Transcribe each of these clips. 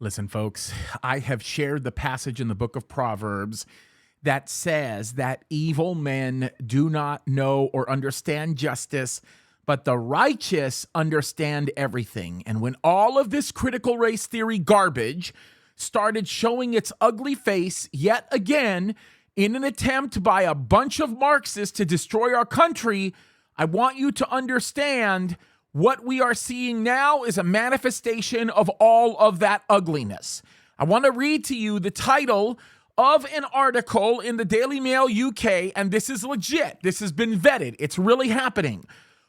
Listen, folks, I have shared the passage in the book of Proverbs that says that evil men do not know or understand justice, but the righteous understand everything. And when all of this critical race theory garbage started showing its ugly face yet again in an attempt by a bunch of Marxists to destroy our country, I want you to understand what we are seeing now is a manifestation of all of that ugliness. I want to read to you the title of an article in the Daily Mail UK, and this is legit. This has been vetted. It's really happening.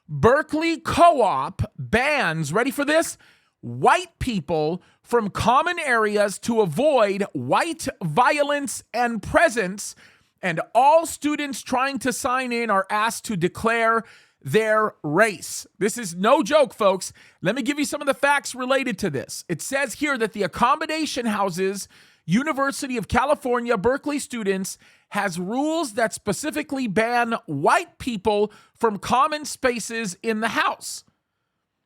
Berkeley Co-op bans, ready for this? White people from common areas to avoid white violence and presence, and all students trying to sign in are asked to declare their race. This is no joke, folks. Let me give you some of the facts related to this. It says here that the accommodation houses University of California, Berkeley students has rules that specifically ban white people from common spaces in the house.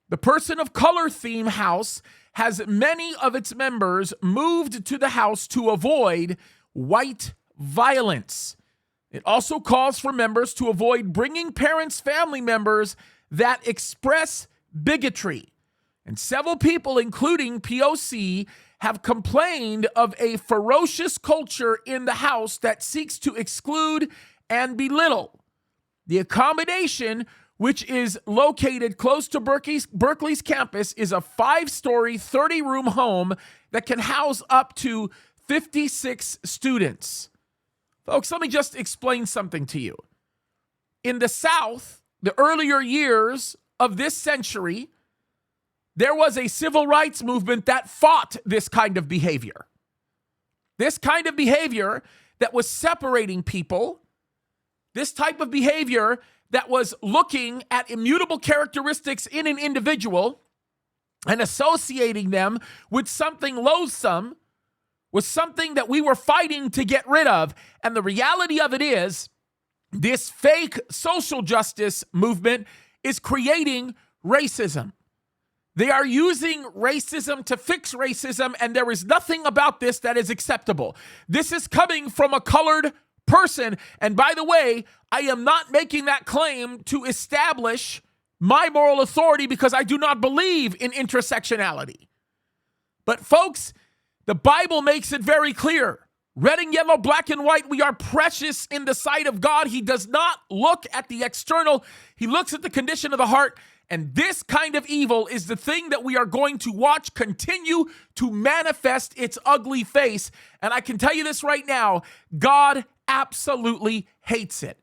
The person of color theme house has many of its members moved to the house to avoid white violence. It also calls for members to avoid bringing parents, family members that express bigotry. And several people, including POC, have complained of a ferocious culture in the house that seeks to exclude and belittle. The accommodation, which is located close to Berkeley's campus, is a 5-story, 30-room home that can house up to 56 students. Folks, let me just explain something to you. In the South, the earlier years of this century, there was a civil rights movement that fought this kind of behavior. This kind of behavior that was separating people, this type of behavior that was looking at immutable characteristics in an individual and associating them with something loathsome, was something that we were fighting to get rid of. And the reality of it is, this fake social justice movement is creating racism. They are using racism to fix racism, and there is nothing about this that is acceptable. This is coming from a colored person. And by the way, I am not making that claim to establish my moral authority because I do not believe in intersectionality. But folks, the Bible makes it very clear. Red and yellow, black and white, we are precious in the sight of God. He does not look at the external. He looks at the condition of the heart. And this kind of evil is the thing that we are going to watch continue to manifest its ugly face. And I can tell you this right now, God absolutely hates it.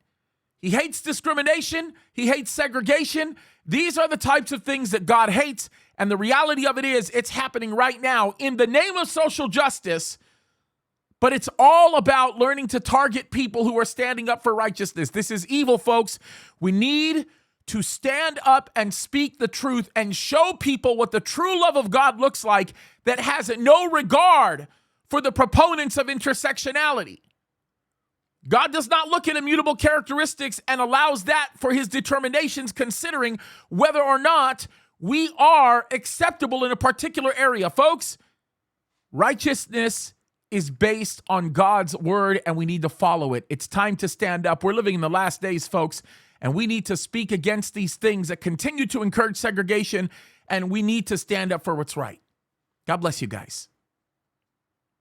He hates discrimination. He hates segregation. These are the types of things that God hates. And the reality of it is, it's happening right now in the name of social justice. But it's all about learning to target people who are standing up for righteousness. This is evil, folks. We need to stand up and speak the truth and show people what the true love of God looks like, that has no regard for the proponents of intersectionality. God does not look at immutable characteristics and allows that for his determinations, considering whether or not we are acceptable in a particular area. Folks, righteousness is based on God's word, and we need to follow it. It's time to stand up. We're living in the last days, folks, and we need to speak against these things that continue to encourage segregation, and we need to stand up for what's right. God bless you guys.